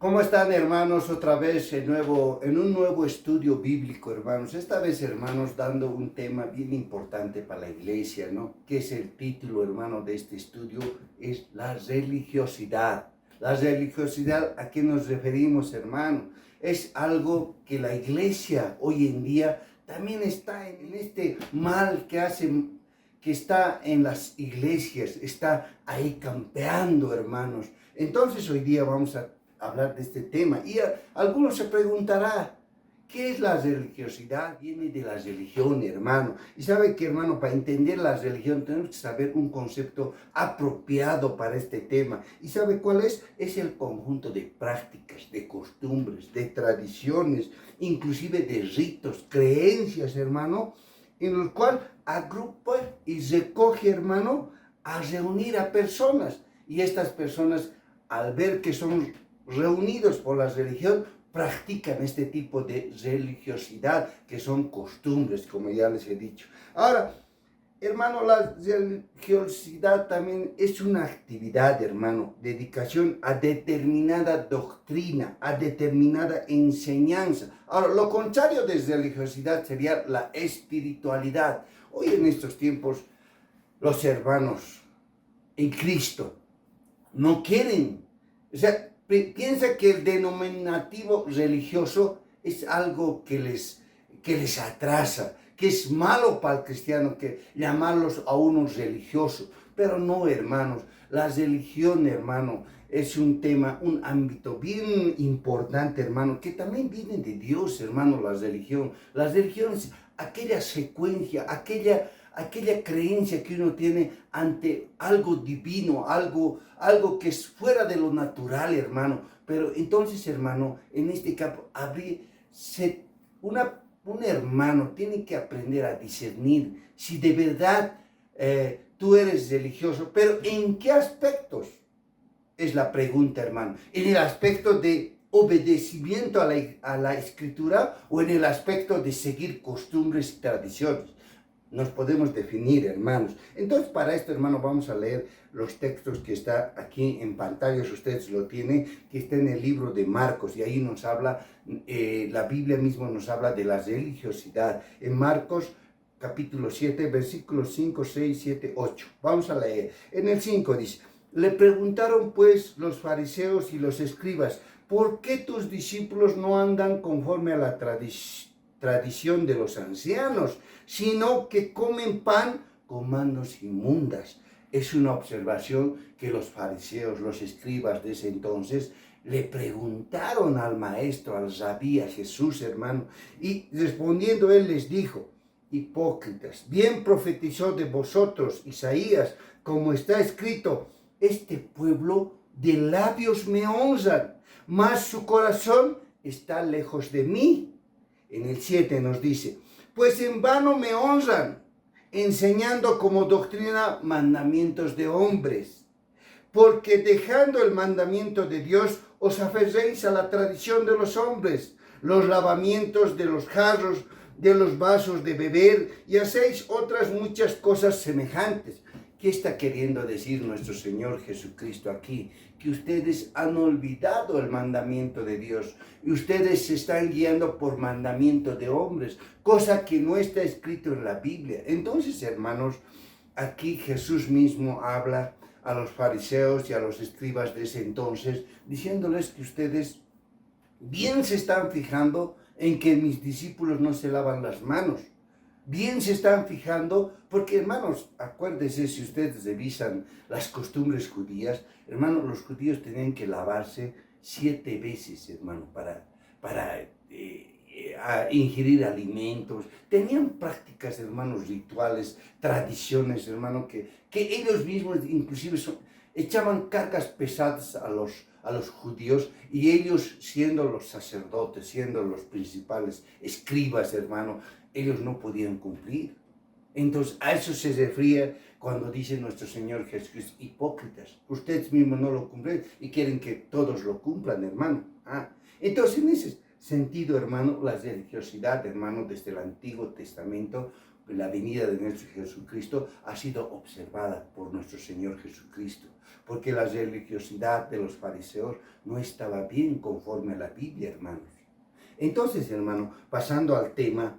¿Cómo están, hermanos? Otra vez en un nuevo estudio bíblico, hermanos. Esta vez, hermanos, dando un tema bien importante para la iglesia, ¿no? Que es el título, hermano, de este estudio, es la religiosidad. La religiosidad, ¿a qué nos referimos, hermano? Es algo que la iglesia hoy en día también está en este mal que está en las iglesias, está ahí campeando, hermanos. Entonces hoy día vamos a hablar de este tema. Y algunos se preguntarán, ¿qué es la religiosidad? Viene de la religión, hermano. Y sabe que, hermano, para entender la religión tenemos que saber un concepto apropiado para este tema. ¿Y sabe cuál es? Es el conjunto de prácticas, de costumbres, de tradiciones, inclusive de ritos, creencias, hermano, en los cuales agrupa y recoge, hermano, a reunir a personas. Y estas personas, al ver que son reunidos por la religión, practican este tipo de religiosidad, que son costumbres, como ya les he dicho. Ahora, hermano, la religiosidad también es una actividad, hermano, dedicación a determinada doctrina, a determinada enseñanza. Ahora, lo contrario de religiosidad sería la espiritualidad. Hoy en estos tiempos, los hermanos en Cristo no quieren, o sea, piensa que el denominativo religioso es algo que les atrasa, que es malo para el cristiano que llamarlos a unos religiosos. Pero no, hermanos, la religión, hermano, es un tema, un ámbito bien importante, hermano, que también viene de Dios, hermano, la religión. La religión es aquella secuencia, aquella creencia que uno tiene ante algo divino, algo que es fuera de lo natural, hermano. Pero entonces, hermano, en este campo, un hermano tiene que aprender a discernir si de verdad tú eres religioso, pero ¿en qué aspectos? Es la pregunta, hermano. ¿En el aspecto de obedecimiento a la escritura o en el aspecto de seguir costumbres y tradiciones? Nos podemos definir, hermanos. Entonces, para esto, hermano, vamos a leer los textos que está aquí en pantalla, si ustedes lo tienen, que está en el libro de Marcos, y ahí nos habla, la Biblia mismo nos habla de la religiosidad. En Marcos, capítulo 7, versículos 5, 6, 7, 8. Vamos a leer. En el 5 dice, le preguntaron pues los fariseos y los escribas, ¿por qué tus discípulos no andan conforme a la tradición de los ancianos, sino que comen pan con manos inmundas? Es una observación que los fariseos, los escribas de ese entonces, le preguntaron al maestro, al rabí, a Jesús, hermano, y respondiendo él les dijo, hipócritas, bien profetizó de vosotros Isaías, como está escrito, este pueblo de labios me honran, mas su corazón está lejos de mí. En el 7 nos dice, pues en vano me honran, enseñando como doctrina mandamientos de hombres, porque dejando el mandamiento de Dios, os aferréis a la tradición de los hombres, los lavamientos de los jarros, de los vasos de beber, y hacéis otras muchas cosas semejantes. ¿Qué está queriendo decir nuestro Señor Jesucristo aquí? Que ustedes han olvidado el mandamiento de Dios y ustedes se están guiando por mandamiento de hombres, cosa que no está escrito en la Biblia. Entonces, hermanos, aquí Jesús mismo habla a los fariseos y a los escribas de ese entonces, diciéndoles que ustedes bien se están fijando en que mis discípulos no se lavan las manos. Bien se están fijando, porque, hermanos, acuérdense, si ustedes revisan las costumbres judías, hermanos, los judíos tenían que lavarse 7 veces, hermano, para ingerir alimentos. Tenían prácticas, hermanos, rituales, tradiciones, hermano, que ellos mismos inclusive echaban cargas pesadas a los judíos, y ellos, siendo los sacerdotes, siendo los principales escribas, hermano, ellos no podían cumplir. Entonces, a eso se refiere cuando dice nuestro Señor Jesús, hipócritas, ustedes mismos no lo cumplen y quieren que todos lo cumplan, hermano. Entonces, en ese sentido, hermano, la religiosidad, hermano, desde el Antiguo Testamento, la venida de nuestro Jesucristo ha sido observada por nuestro Señor Jesucristo. porque la religiosidad de los fariseos no estaba bien conforme a la Biblia, hermanos. Entonces, hermano, pasando al tema,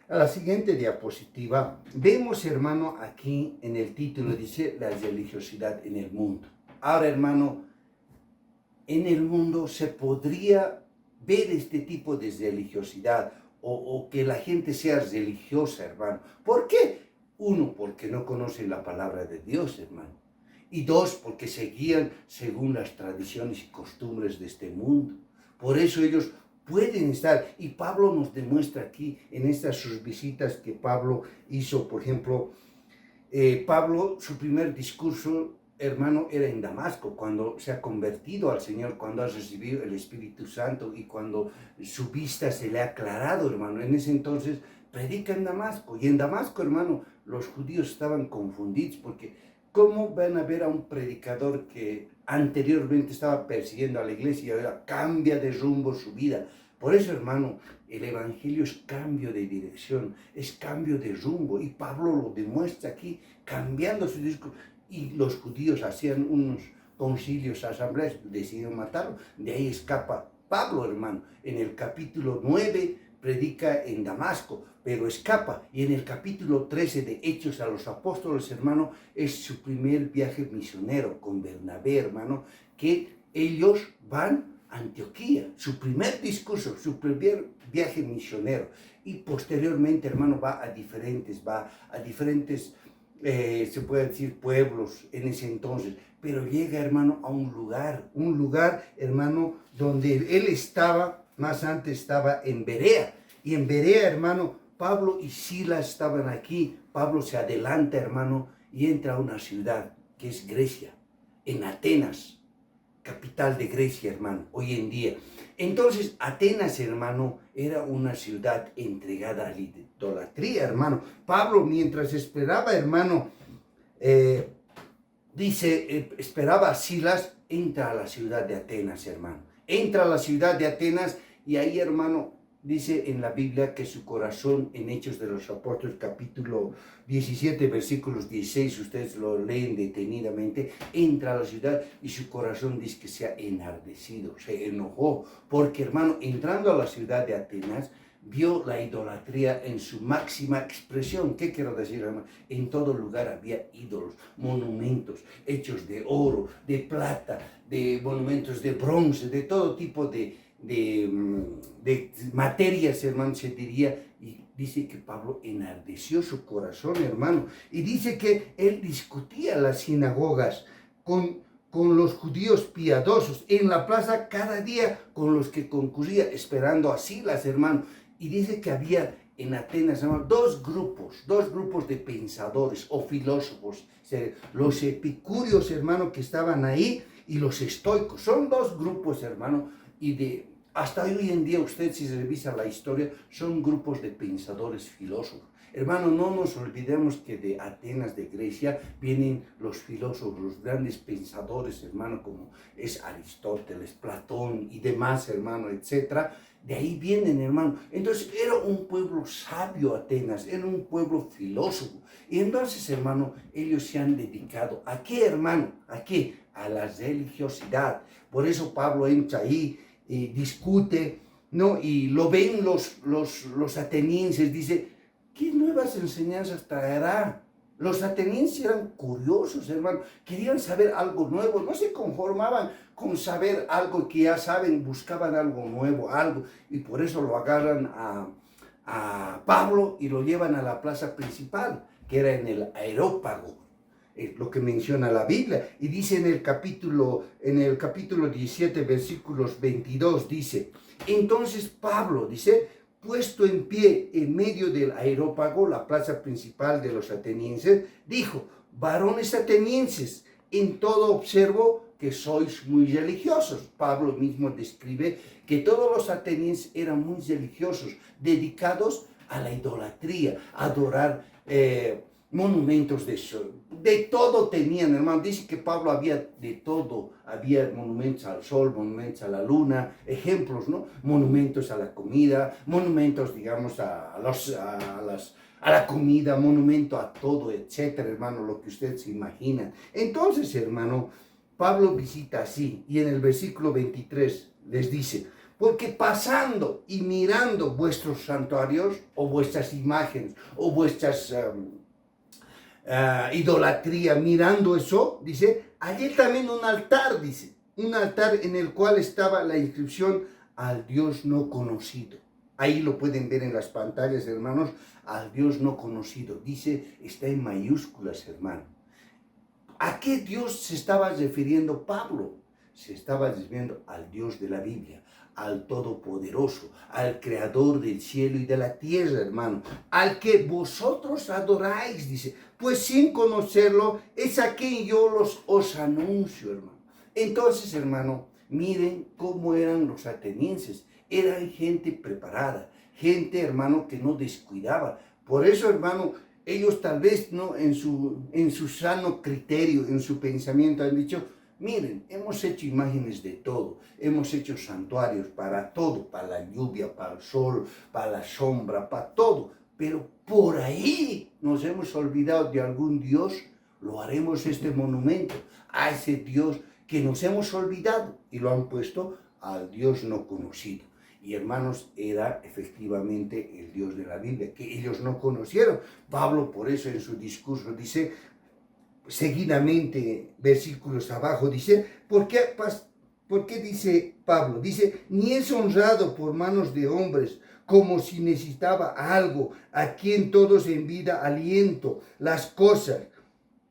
a la siguiente diapositiva, vemos, hermano, aquí en el título dice la religiosidad en el mundo. Ahora, hermano, en el mundo se podría ver este tipo de religiosidad o que la gente sea religiosa, hermano. ¿Por qué? Uno, porque no conocen la palabra de Dios, hermano. Y dos, porque se guían según las tradiciones y costumbres de este mundo. Por eso ellos pueden estar, y Pablo nos demuestra aquí en estas sus visitas que Pablo hizo, por ejemplo, Pablo, su primer discurso, hermano, era en Damasco, cuando se ha convertido al Señor, cuando ha recibido el Espíritu Santo y cuando su vista se le ha aclarado, hermano. En ese entonces predica en Damasco, y en Damasco, hermano, los judíos estaban confundidos porque ¿cómo van a ver a un predicador que anteriormente estaba persiguiendo a la iglesia y ahora cambia de rumbo su vida? Por eso, hermano, el evangelio es cambio de dirección, es cambio de rumbo, y Pablo lo demuestra aquí, cambiando su discurso. Y los judíos hacían unos concilios, asambleas, decidieron matarlo. De ahí escapa Pablo, hermano. En el capítulo 9 predica en Damasco, pero escapa. Y en el capítulo 13 de Hechos a los Apóstoles, hermano, es su primer viaje misionero con Bernabé, hermano, que ellos van a Antioquía, su primer discurso, su primer viaje misionero. Y posteriormente, hermano, va a diferentes se puede decir pueblos en ese entonces, pero llega, hermano, a un lugar, hermano, donde él estaba, más antes estaba en Berea, y en Berea, hermano, Pablo y Silas estaban aquí. Pablo se adelanta, hermano, y entra a una ciudad que es Grecia, en Atenas, capital de Grecia, hermano, hoy en día. Entonces, Atenas, hermano, era una ciudad entregada a la idolatría, hermano. Pablo, mientras esperaba, hermano, esperaba a Silas, entra a la ciudad de Atenas, hermano. Entra a la ciudad de Atenas y ahí, hermano, dice en la Biblia que su corazón, en Hechos de los Apóstoles, capítulo 17, versículos 16, ustedes lo leen detenidamente, entra a la ciudad y su corazón dice que se ha enardecido, se enojó, porque, hermano, entrando a la ciudad de Atenas, vio la idolatría en su máxima expresión. ¿Qué quiero decir, hermano? En todo lugar había ídolos, monumentos hechos de oro, de plata, de monumentos de bronce, de todo tipo de materias, hermano, se diría. Y dice que Pablo enardeció su corazón, hermano, y dice que él discutía en las sinagogas con los judíos piadosos, en la plaza cada día con los que concurría, esperando a Silas, hermano. Y dice que había en Atenas, hermano, dos grupos de pensadores o filósofos, los epicúreos, hermano, que estaban ahí, y los estoicos. Son dos grupos, hermano, y hasta hoy en día, usted, si se revisa la historia, son grupos de pensadores filósofos. Hermano, no nos olvidemos que de Atenas, de Grecia, vienen los filósofos, los grandes pensadores, hermano, como es Aristóteles, Platón y demás, hermano, etc. De ahí vienen, hermano. Entonces, era un pueblo sabio Atenas, era un pueblo filósofo. Y entonces, hermano, ellos se han dedicado, ¿a qué, hermano? ¿A qué? A la religiosidad. Por eso Pablo entra ahí y discute, ¿no? Y lo ven los atenienses, dice, ¿qué nuevas enseñanzas traerá? Los atenienses eran curiosos, hermano, querían saber algo nuevo, no se conformaban con saber algo que ya saben, buscaban algo nuevo, algo, y por eso lo agarran a Pablo y lo llevan a la plaza principal, que era en el Areópago, lo que menciona la Biblia, y dice en el capítulo 17, versículos 22, dice, entonces Pablo, dice, puesto en pie en medio del Areópago, la plaza principal de los atenienses, dijo, varones atenienses, en todo observo que sois muy religiosos. Pablo mismo describe que todos los atenienses eran muy religiosos, dedicados a la idolatría, a adorar monumentos de todo tenían, hermano. Dice que Pablo había de todo, había monumentos al sol, monumentos a la luna, ejemplos, ¿no? Monumentos a la comida, monumentos, digamos, a a la comida, monumento a todo, etcétera, hermano, lo que ustedes se imaginan. Entonces, hermano, Pablo visita así, y en el versículo 23 les dice: porque pasando y mirando vuestros santuarios, o vuestras imágenes, o vuestras idolatría, mirando eso, dice, hallé también un altar, dice, un altar en el cual estaba la inscripción: al Dios no conocido. Ahí lo pueden ver en las pantallas, hermanos, al Dios no conocido. Dice, está en mayúsculas, hermano. ¿A qué Dios se estaba refiriendo Pablo? Se estaba refiriendo al Dios de la Biblia, al Todopoderoso, al Creador del cielo y de la tierra, hermano, al que vosotros adoráis, dice, pues sin conocerlo es a quien yo os anuncio, hermano. Entonces, hermano, miren cómo eran los atenienses. Eran gente preparada, gente, hermano, que no descuidaba. Por eso, hermano, ellos tal vez no en su sano criterio, en su pensamiento han dicho: miren, hemos hecho imágenes de todo, hemos hecho santuarios para todo, para la lluvia, para el sol, para la sombra, para todo, pero por ahí nos hemos olvidado de algún Dios. Lo haremos este monumento a ese Dios que nos hemos olvidado, y lo han puesto al Dios no conocido. Y hermanos, era efectivamente el Dios de la Biblia, que ellos no conocieron. Pablo, por eso en su discurso dice, seguidamente, versículos abajo, dice, ¿por qué dice Pablo? Dice, ni es honrado por manos de hombres, como si necesitaba algo, a quien todos en vida aliento las cosas,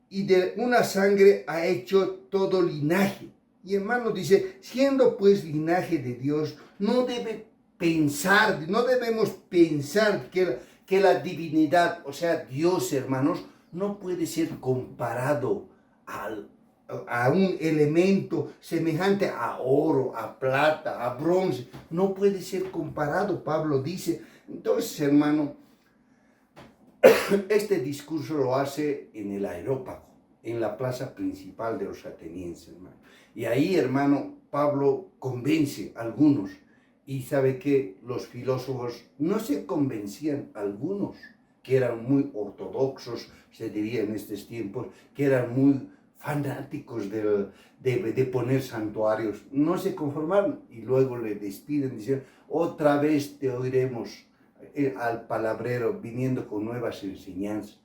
y de una sangre ha hecho todo linaje. Y hermano dice, siendo pues linaje de Dios, no debemos pensar que la divinidad, o sea, Dios, hermanos, no puede ser comparado a un elemento semejante a oro, a plata, a bronce. No puede ser comparado, Pablo dice. Entonces, hermano, este discurso lo hace en el Areópago, en la plaza principal de los atenienses, hermano. Y ahí, hermano, Pablo convence a algunos. Y sabe que los filósofos no se convencían, algunos que eran muy ortodoxos, se diría en estos tiempos, que eran muy fanáticos de poner santuarios, no se conformaron y luego le despiden diciendo: otra vez te oiremos al palabrero viniendo con nuevas enseñanzas.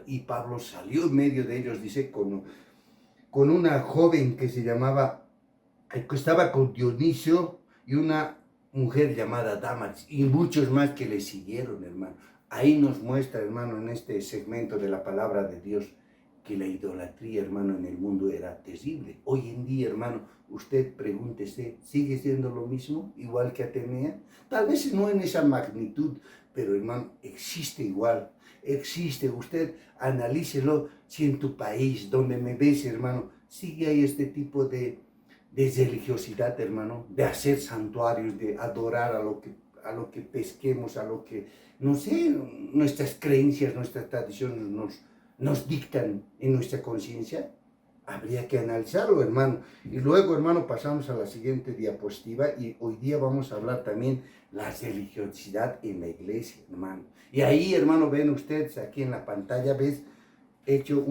Y Pablo salió en medio de ellos, dice, con una joven que que estaba con Dionisio, y una mujer llamada Damaris, y muchos más que le siguieron, hermano. Ahí nos muestra, hermano, en este segmento de la palabra de Dios, que la idolatría, hermano, en el mundo era terrible. Hoy en día, hermano, usted pregúntese, ¿sigue siendo lo mismo, igual que Atenea? Tal vez no en esa magnitud, pero, hermano, existe igual, existe. Usted analícelo, si en tu país, donde me ves, hermano, sigue ahí este tipo de religiosidad, hermano, de hacer santuarios, de adorar a lo que pesquemos, a lo que, no sé, nuestras creencias, nuestras tradiciones nos dictan en nuestra conciencia. Habría que analizarlo, hermano. Y luego, hermano, pasamos a la siguiente diapositiva, y hoy día vamos a hablar también la religiosidad en la iglesia, hermano. Y ahí, hermano, ven ustedes aquí en la pantalla, ves hecho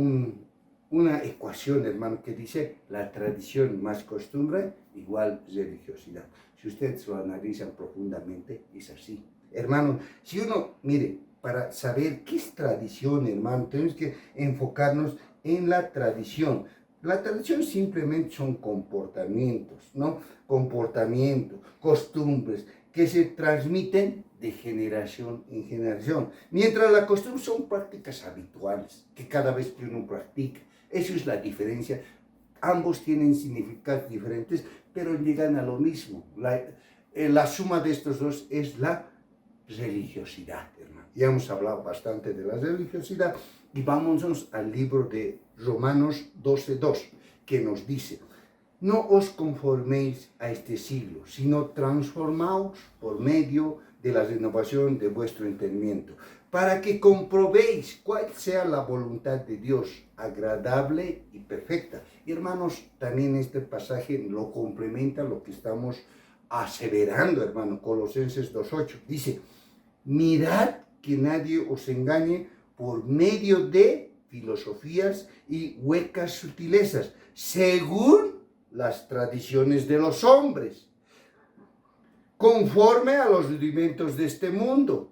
una ecuación, hermano, que dice: la tradición más costumbre igual religiosidad. Si ustedes lo analizan profundamente, es así. Hermano, si uno, mire, para saber qué es tradición, hermano, tenemos que enfocarnos en la tradición. La tradición simplemente son comportamientos, ¿no? Comportamientos, costumbres que se transmiten de generación en generación. Mientras la costumbre son prácticas habituales que cada vez que uno practica. Eso es la diferencia. Ambos tienen significados diferentes, pero llegan a lo mismo. La suma de estos dos es la religiosidad, hermano. Ya hemos hablado bastante de la religiosidad, y vámonos al libro de Romanos 12:2, que nos dice: no os conforméis a este siglo, sino transformaos por medio de la renovación de vuestro entendimiento, para que comprobéis cuál sea la voluntad de Dios, agradable y perfecta. Y hermanos, también este pasaje lo complementa lo que estamos aseverando, hermano. Colosenses 2:8 dice: mirad que nadie os engañe por medio de filosofías y huecas sutilezas, según las tradiciones de los hombres, conforme a los rudimentos de este mundo,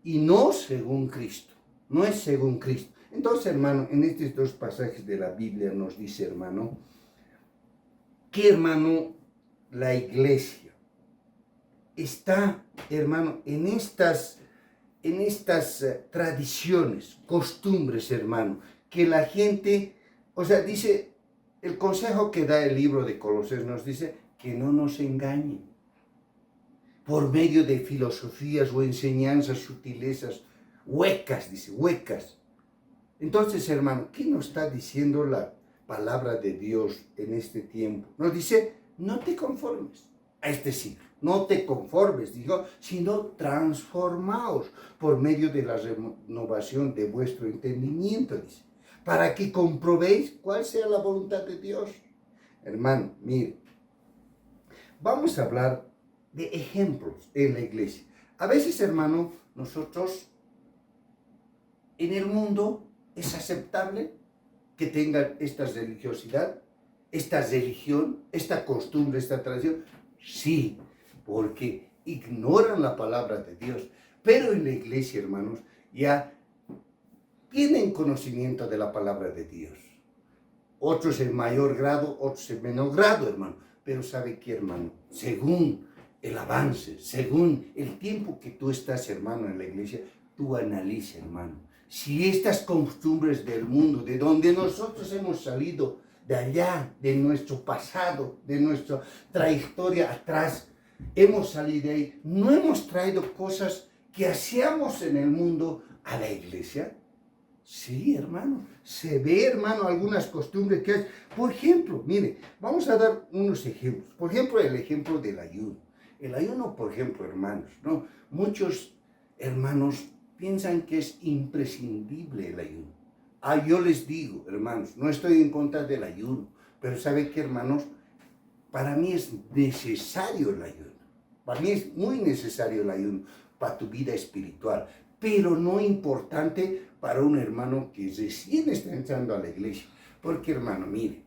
y no según Cristo. No es según Cristo. Entonces, hermano, en estos dos pasajes de la Biblia nos dice, hermano, que, hermano, la iglesia está, hermano, en estas tradiciones, costumbres, hermano, que la gente, o sea, dice, el consejo que da el libro de Colosenses nos dice que no nos engañen por medio de filosofías o enseñanzas, sutilezas, huecas, dice, huecas. Entonces, hermano, ¿qué nos está diciendo la palabra de Dios en este tiempo? Nos dice, no te conformes a este siglo, no te conformes, digo, sino transformaos por medio de la renovación de vuestro entendimiento, dice, para que comprobéis cuál sea la voluntad de Dios. Hermano, mire, vamos a hablar de ejemplos en la iglesia. A veces, hermano, nosotros en el mundo es aceptable que tengan esta religiosidad, esta religión, esta costumbre, esta tradición. Sí, porque ignoran la palabra de Dios. Pero en la iglesia, hermanos, ya tienen conocimiento de la palabra de Dios. Otros en mayor grado, otros en menor grado, hermano. Pero ¿sabe qué, hermano? Según el avance, según el tiempo que tú estás, hermano, en la iglesia, tú analiza, hermano, si estas costumbres del mundo, de donde nosotros hemos salido, de allá, de nuestro pasado, de nuestra trayectoria atrás, hemos salido de ahí, no hemos traído cosas que hacíamos en el mundo a la iglesia. Sí, hermano, se ve, hermano, algunas costumbres que hay. Por ejemplo, mire, vamos a dar unos ejemplos. Por ejemplo, el ejemplo del ayuno. El ayuno, por ejemplo, hermanos, ¿no? Muchos hermanos piensan que es imprescindible el ayuno. Yo les digo, hermanos, no estoy en contra del ayuno, pero ¿sabe qué, hermanos? Para mí es necesario el ayuno. Para mí es muy necesario el ayuno para tu vida espiritual, pero no importante para un hermano que recién está entrando a la iglesia. Porque, hermano, mire,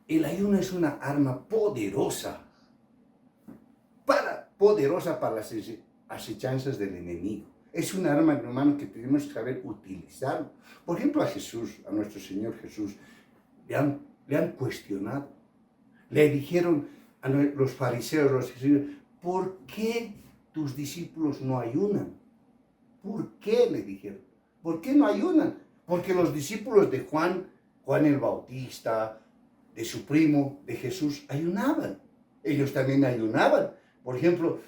el ayuno es una arma poderosa para las acechanzas del enemigo. Es un arma, hermano, que tenemos que saber utilizarlo. Por ejemplo, a Jesús, a nuestro Señor Jesús, le han cuestionado. Le dijeron a los fariseos, los escribas, ¿por qué tus discípulos no ayunan? ¿Por qué? Le dijeron. ¿Por qué no ayunan? Porque los discípulos de Juan el Bautista, de su primo, de Jesús, ayunaban. Ellos también ayunaban. Por ejemplo,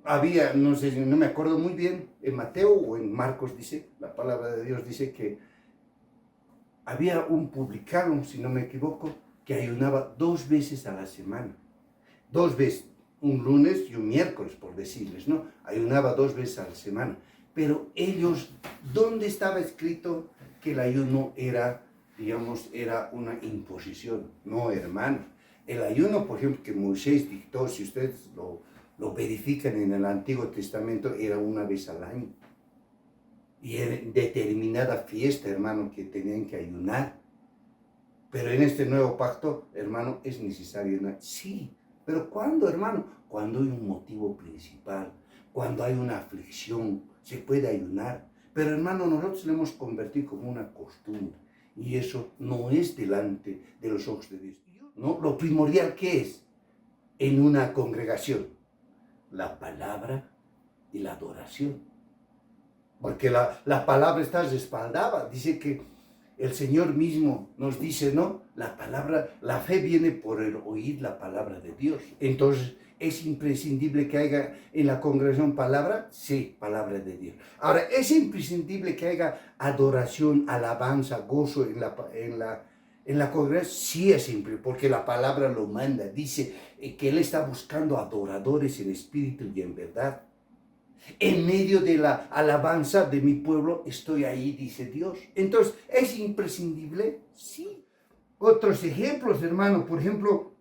había, no sé, no me acuerdo muy bien, en Mateo o en Marcos dice, la palabra de Dios dice que había un publicano, si no me equivoco, que ayunaba 2 veces a la semana. 2 veces, un lunes y un miércoles, por decirles, ¿no? Ayunaba 2 veces a la semana. Pero ellos, ¿dónde estaba escrito que el ayuno era, digamos, era una imposición? No, hermanos. El ayuno, por ejemplo, que Moisés dictó, si ustedes lo verifican en el Antiguo Testamento, era 1 vez al año. Y en determinada fiesta, hermano, que tenían que ayunar. Pero en este nuevo pacto, hermano, es necesario ayunar. Sí, pero ¿cuándo, hermano? Cuando hay un motivo principal, cuando hay una aflicción, se puede ayunar. Pero, hermano, nosotros lo hemos convertido como una costumbre. Y eso no es delante de los ojos de Dios. ¿No? Lo primordial, ¿qué es? En una congregación, la palabra y la adoración. Porque la palabra está respaldada. Dice que el Señor mismo nos dice, ¿no? La palabra, la fe viene por el oír la palabra de Dios. Entonces, ¿es imprescindible que haya en la congregación palabra? Sí, palabra de Dios. Ahora, ¿es imprescindible que haya adoración, alabanza, gozo en la congregación? Sí es simple, porque la palabra lo manda. Dice que Él está buscando adoradores en espíritu y en verdad. En medio de la alabanza de mi pueblo estoy ahí, dice Dios. Entonces, ¿es imprescindible? Sí. Otros ejemplos, hermano, por ejemplo,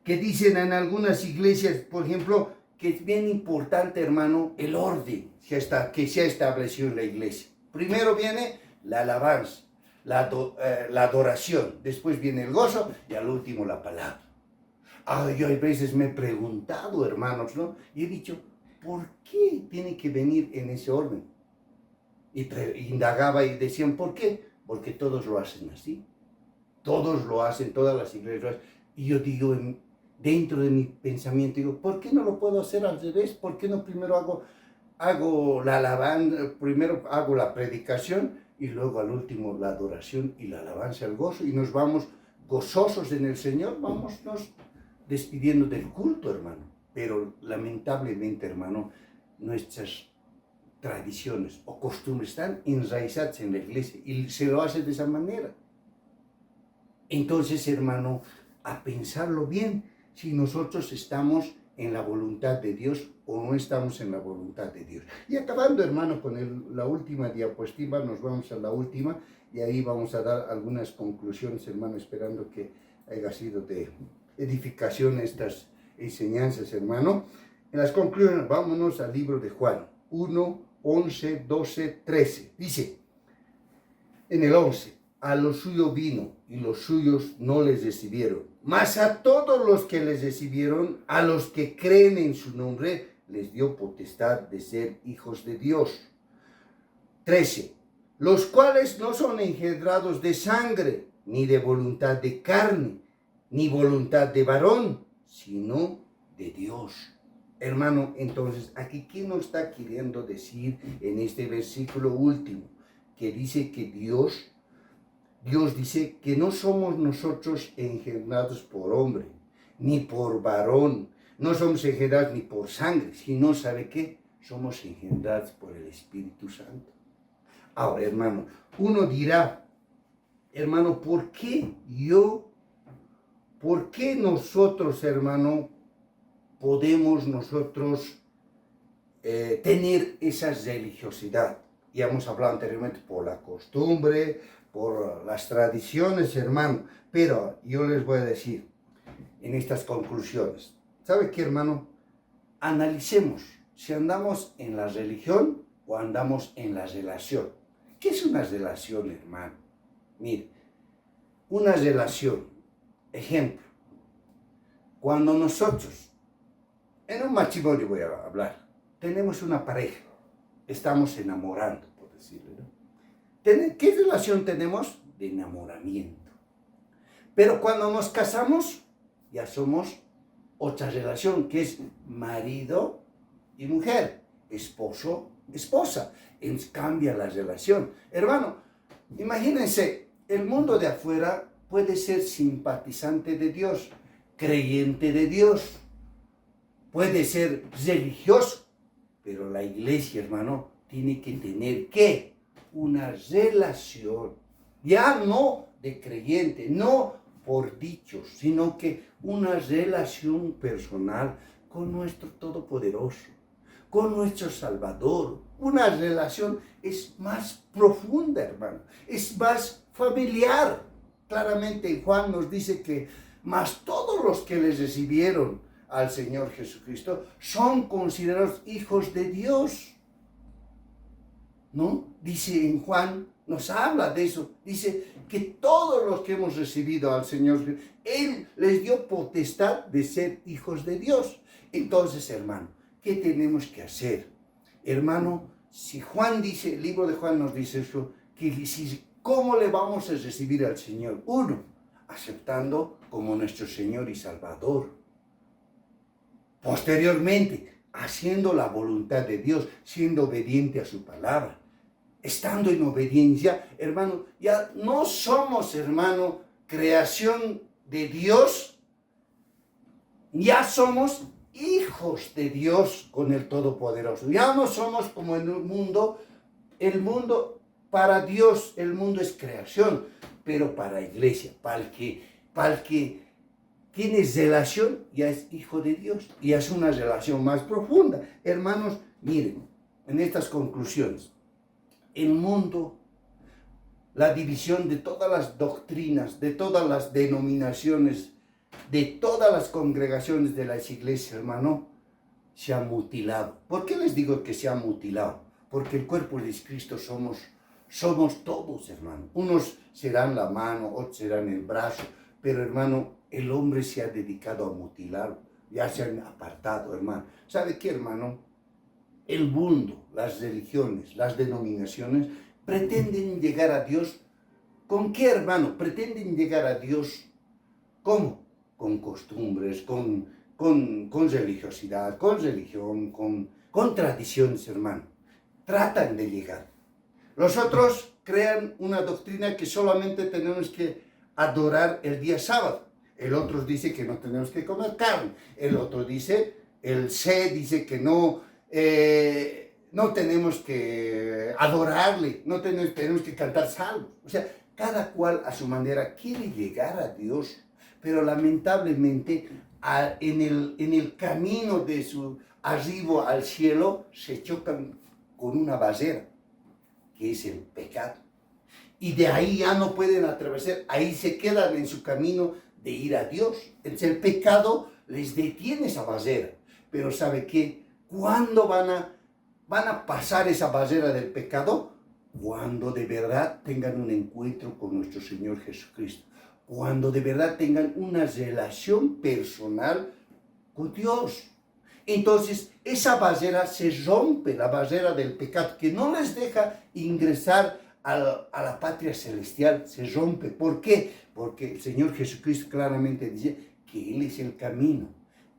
que dicen en algunas iglesias, por ejemplo, que es bien importante, hermano, el orden que se ha establecido en la iglesia. Primero viene la alabanza, la adoración, después viene el gozo y al último la palabra. Yo a veces me he preguntado, hermanos, ¿no? Y he dicho, ¿por qué tiene que venir en ese orden? Y indagaba y decían, ¿por qué? Porque todos lo hacen así. Todos lo hacen, todas las iglesias lo hacen. Y yo digo, dentro de mi pensamiento, digo, ¿por qué no lo puedo hacer al revés? ¿Por qué no primero hago la alabanza, primero hago la predicación y luego al último la adoración y la alabanza, el gozo, y nos vamos gozosos en el Señor, vámonos despidiendo del culto, hermano? Pero lamentablemente, hermano, nuestras tradiciones o costumbres están enraizadas en la iglesia y se lo hace de esa manera. Entonces, hermano, a pensarlo bien, si nosotros estamos en la voluntad de Dios o no estamos en la voluntad de Dios. Y acabando, hermano, con la última diapositiva, nos vamos a la última y ahí vamos a dar algunas conclusiones, hermano, esperando que haya sido de edificación estas enseñanzas, hermano. En las conclusiones, vámonos al libro de Juan 1, 11, 12, 13. Dice, en el 11, a los suyos vino y los suyos no les recibieron. Mas a todos los que les recibieron, a los que creen en su nombre, les dio potestad de ser hijos de Dios. 13. Los cuales no son engendrados de sangre, ni de voluntad de carne, ni voluntad de varón, sino de Dios. Hermano, entonces, aquí, ¿qué nos está queriendo decir en este versículo último? Que dice que Dios dice que no somos nosotros engendrados por hombre, ni por varón, no somos engendrados ni por sangre, sino, ¿sabe qué? Somos engendrados por el Espíritu Santo. Ahora, hermano, uno dirá, hermano, ¿por qué nosotros, hermano, podemos nosotros tener esa religiosidad? Ya hemos hablado anteriormente por la costumbre, por las tradiciones, hermano, pero yo les voy a decir en estas conclusiones, ¿sabe qué, hermano? Analicemos si andamos en la religión o andamos en la relación. ¿Qué es una relación, hermano? Mire, una relación, ejemplo, cuando nosotros, en un matrimonio voy a hablar, tenemos una pareja, estamos enamorando, por decirlo, ¿no? ¿Qué relación tenemos? De enamoramiento. Pero cuando nos casamos, ya somos otra relación, que es marido y mujer, esposo, esposa. Cambia la relación. Hermano, imagínense, el mundo de afuera puede ser simpatizante de Dios, creyente de Dios, puede ser religioso, pero la iglesia, hermano, tiene que tener, ¿qué? Una relación, ya no de creyente, no por dichos, sino que una relación personal con nuestro Todopoderoso, con nuestro Salvador. Una relación es más profunda, hermano, es más familiar. Claramente Juan nos dice que más todos los que les recibieron al Señor Jesucristo son considerados hijos de Dios, ¿no? Dice en Juan, nos habla de eso, dice que todos los que hemos recibido al Señor, Él les dio potestad de ser hijos de Dios. Entonces, hermano, ¿qué tenemos que hacer? Hermano, si Juan dice, el libro de Juan nos dice eso, ¿cómo le vamos a recibir al Señor? Uno, aceptando como nuestro Señor y Salvador. Posteriormente, haciendo la voluntad de Dios, siendo obediente a su palabra. Estando en obediencia, hermano, ya no somos, hermano, creación de Dios, ya somos hijos de Dios con el Todopoderoso. Ya no somos como en el mundo para Dios, el mundo es creación, pero para la iglesia, para el que tiene relación, ya es hijo de Dios, y es una relación más profunda. Hermanos, miren, en estas conclusiones, el mundo, la división de todas las doctrinas, de todas las denominaciones, de todas las congregaciones de las iglesias, hermano, se ha mutilado. ¿Por qué les digo que se ha mutilado? Porque el cuerpo de Cristo somos todos, hermano. Unos serán la mano, otros serán el brazo, pero hermano, el hombre se ha dedicado a mutilar, ya se han apartado, hermano. ¿Sabe qué, hermano? El mundo, las religiones, las denominaciones pretenden llegar a Dios. ¿Con qué, hermano? Pretenden llegar a Dios. ¿Cómo? Con costumbres, con religiosidad, con religión, con tradiciones, hermano. Tratan de llegar. Los otros crean una doctrina que solamente tenemos que adorar el día sábado. El otro dice que no tenemos que comer carne. El otro dice, el C dice que no tenemos que adorarle, no tenemos que cantar salmos. O sea, cada cual a su manera quiere llegar a Dios, pero lamentablemente en el camino de su arribo al cielo se chocan con una barrera, que es el pecado. Y de ahí ya no pueden atravesar, ahí se quedan en su camino de ir a Dios. Entonces el pecado les detiene esa barrera. Pero ¿sabe qué? ¿Cuándo van a pasar esa barrera del pecado? Cuando de verdad tengan un encuentro con nuestro Señor Jesucristo. Cuando de verdad tengan una relación personal con Dios. Entonces, esa barrera se rompe, la barrera del pecado, que no les deja ingresar a la patria celestial, se rompe. ¿Por qué? Porque el Señor Jesucristo claramente dice que Él es el camino,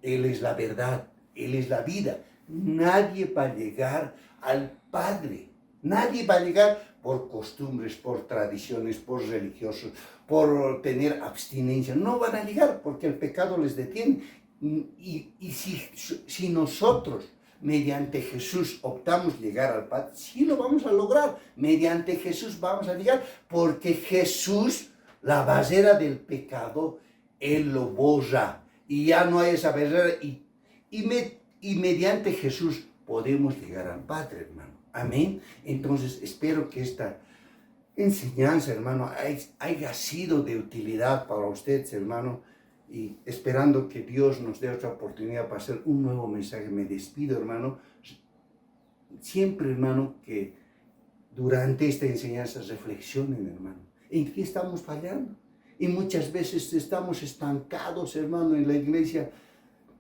Él es la verdad, Él es la vida. Nadie va a llegar al Padre, nadie va a llegar por costumbres, por tradiciones, por religiosos, por tener abstinencia. No van a llegar porque el pecado les detiene. Y si nosotros mediante Jesús optamos llegar al Padre, sí lo vamos a lograr. Mediante Jesús vamos a llegar, porque Jesús, la barrera del pecado, Él lo borra. Y ya no hay esa barrera. Y mediante Jesús podemos llegar al Padre, hermano. Amén. Entonces espero que esta enseñanza, hermano, haya sido de utilidad para ustedes, hermano. Y esperando que Dios nos dé otra oportunidad para hacer un nuevo mensaje. Me despido, hermano. Siempre, hermano, que durante esta enseñanza reflexionen, hermano. ¿En qué estamos fallando? Y muchas veces estamos estancados, hermano, en la iglesia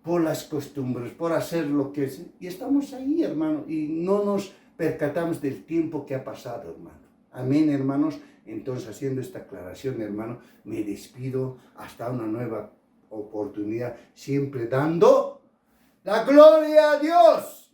por las costumbres, por hacer lo que es. Y estamos ahí, hermano, y no nos percatamos del tiempo que ha pasado, hermano. Amén, hermanos. Entonces, haciendo esta aclaración, hermano, me despido hasta una nueva oportunidad, siempre dando la gloria a Dios.